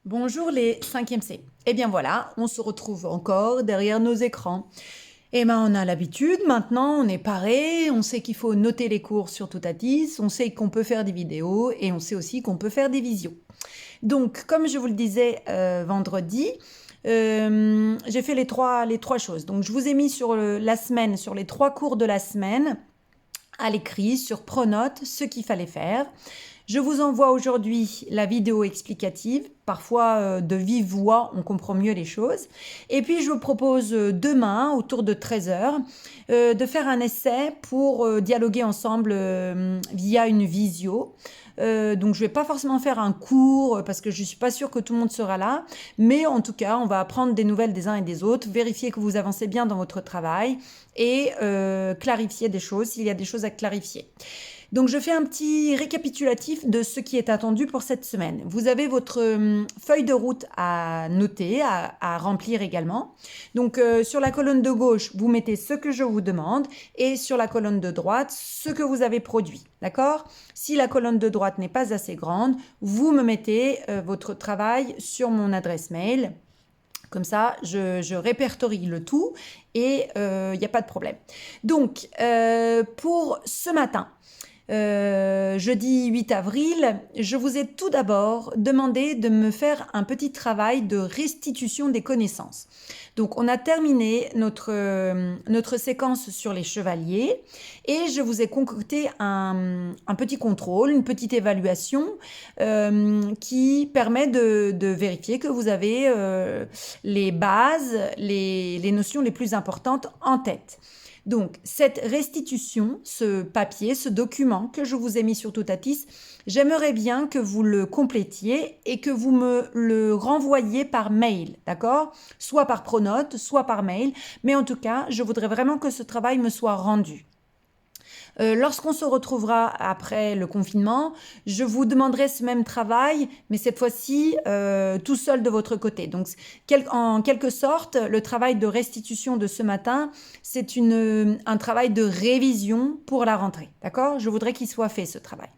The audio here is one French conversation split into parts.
Bonjour les 5e C. Eh bien voilà, on se retrouve encore derrière nos écrans. Eh bien on a l'habitude, maintenant on est paré, on sait qu'il faut noter les cours sur Toutatis, on sait qu'on peut faire des vidéos et on sait aussi qu'on peut faire des visios. Donc comme je vous le disais vendredi, j'ai fait les trois choses. Donc je vous ai mis sur la semaine, sur les 3 cours de la semaine, à l'écrit, sur Pronote, ce qu'il fallait faire. Je vous envoie aujourd'hui la vidéo explicative. Parfois, de vive voix, on comprend mieux les choses. Et puis, je vous propose demain, autour de 13 heures, de faire un essai pour dialoguer ensemble via une visio. Donc, je ne vais pas forcément faire un cours parce que je ne suis pas sûre que tout le monde sera là. Mais en tout cas, on va apprendre des nouvelles des uns et des autres, vérifier que vous avancez bien dans votre travail et clarifier des choses s'il y a des choses à clarifier. Donc, je fais un petit récapitulatif de ce qui est attendu pour cette semaine. Vous avez votre feuille de route à noter, à remplir également. Donc, sur la colonne de gauche, vous mettez ce que je vous demande et sur la colonne de droite, ce que vous avez produit. D'accord ? Si la colonne de droite n'est pas assez grande, vous me mettez votre travail sur mon adresse mail. Comme ça, je répertorie le tout et il n'y a pas de problème. Donc, pour ce matin, jeudi 8 avril, je vous ai tout d'abord demandé de me faire un petit travail de restitution des connaissances. Donc, on a terminé notre séquence sur les chevaliers et je vous ai concocté un petit contrôle, une petite évaluation qui permet de vérifier que vous avez les bases, les notions les plus importantes en tête. Donc, cette restitution, ce papier, ce document que je vous ai mis sur Toutatis, j'aimerais bien que vous le complétiez et que vous me le renvoyiez par mail, d'accord ? Soit par Pronote, soit par mail, mais en tout cas, je voudrais vraiment que ce travail me soit rendu. Lorsqu'on se retrouvera après le confinement, je vous demanderai ce même travail, mais cette fois-ci tout seul de votre côté. Donc, en quelque sorte, le travail de restitution de ce matin, c'est un travail de révision pour la rentrée. D'accord ? Je voudrais qu'il soit fait, ce travail.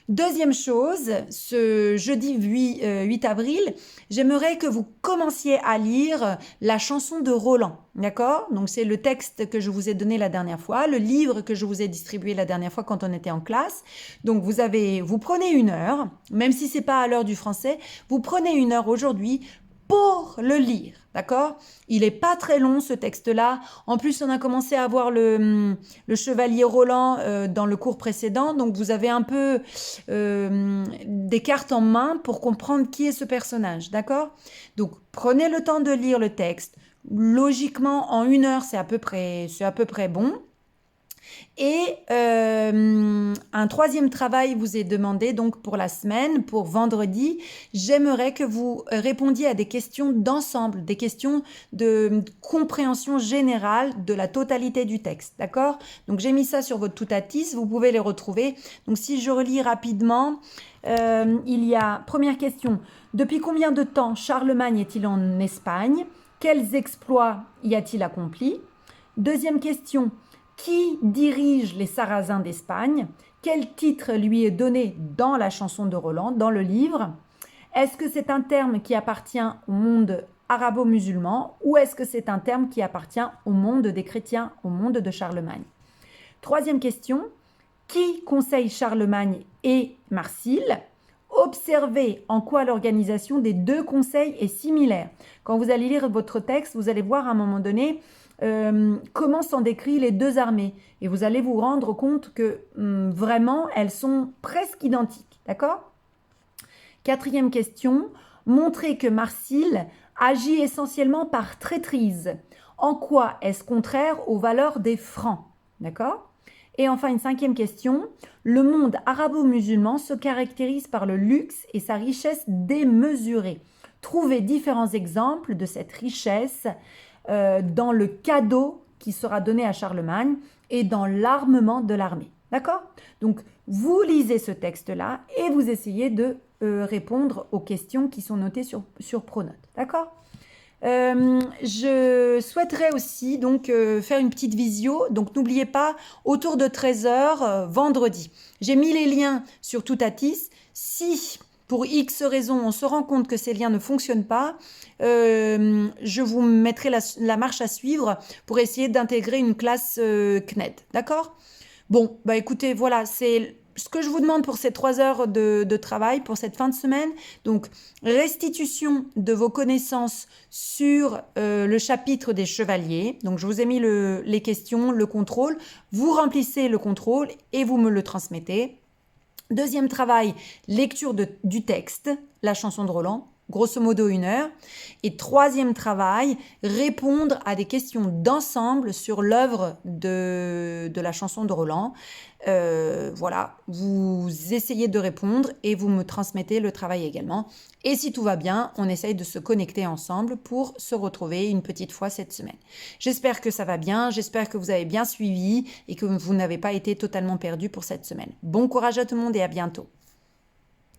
Deuxième chose, ce jeudi 8 avril, j'aimerais que vous commenciez à lire la chanson de Roland, d'accord ? Donc c'est le texte que je vous ai donné la dernière fois, le livre que je vous ai distribué la dernière fois quand on était en classe. Donc vous prenez 1 heure, même si c'est pas à l'heure du français, vous prenez 1 heure aujourd'hui pour le lire, d'accord ? Il n'est pas très long ce texte-là. En plus, on a commencé à voir le chevalier Roland dans le cours précédent, donc vous avez un peu des cartes en main pour comprendre qui est ce personnage, d'accord ? Donc, prenez le temps de lire le texte. Logiquement, en 1 heure, c'est à peu près bon. Et un troisième travail vous est demandé donc pour la semaine, pour vendredi. J'aimerais que vous répondiez à des questions d'ensemble, des questions de compréhension générale de la totalité du texte, d'accord ? Donc j'ai mis ça sur votre Toutatis, vous pouvez les retrouver. Donc si je relis rapidement, il y a première question. Depuis combien de temps Charlemagne est-il en Espagne ? Quels exploits y a-t-il accompli ? Deuxième question. Qui dirige les Sarrasins d'Espagne ? Quel titre lui est donné dans la chanson de Roland, dans le livre ? Est-ce que c'est un terme qui appartient au monde arabo-musulman ou est-ce que c'est un terme qui appartient au monde des chrétiens, au monde de Charlemagne ? Troisième question, qui conseille Charlemagne et Marsile ? Observez en quoi l'organisation des 2 conseils est similaire. Quand vous allez lire votre texte, vous allez voir à un moment donné comment sont décrites les 2 armées. Et vous allez vous rendre compte que vraiment, elles sont presque identiques. D'accord ? Quatrième question, montrez que Marsile agit essentiellement par traîtrise. En quoi est-ce contraire aux valeurs des Francs ? D'accord ? Et enfin, une 5e question, le monde arabo-musulman se caractérise par le luxe et sa richesse démesurée. Trouvez différents exemples de cette richesse dans le cadeau qui sera donné à Charlemagne et dans l'armement de l'armée. D'accord ? Donc, vous lisez ce texte-là et vous essayez de répondre aux questions qui sont notées sur Pronote. D'accord ? Je souhaiterais aussi donc faire une petite visio. Donc, n'oubliez pas, autour de 13 heures, vendredi. J'ai mis les liens sur Toutatis. Si pour X raisons, on se rend compte que ces liens ne fonctionnent pas, je vous mettrai la marche à suivre pour essayer d'intégrer une classe CNED. D'accord? Bon, bah écoutez, voilà, c'est ce que je vous demande pour ces 3 heures de travail, pour cette fin de semaine. Donc, restitution de vos connaissances sur le chapitre des chevaliers. Donc, je vous ai mis les questions, le contrôle. Vous remplissez le contrôle et vous me le transmettez. Deuxième travail, lecture du texte, la chanson de Roland, grosso modo 1 heure. Et troisième travail, répondre à des questions d'ensemble sur l'œuvre de la chanson de Roland. Voilà, vous essayez de répondre et vous me transmettez le travail également. Et si tout va bien, on essaye de se connecter ensemble pour se retrouver une petite fois cette semaine. J'espère que ça va bien, j'espère que vous avez bien suivi et que vous n'avez pas été totalement perdu pour cette semaine. Bon courage à tout le monde et à bientôt.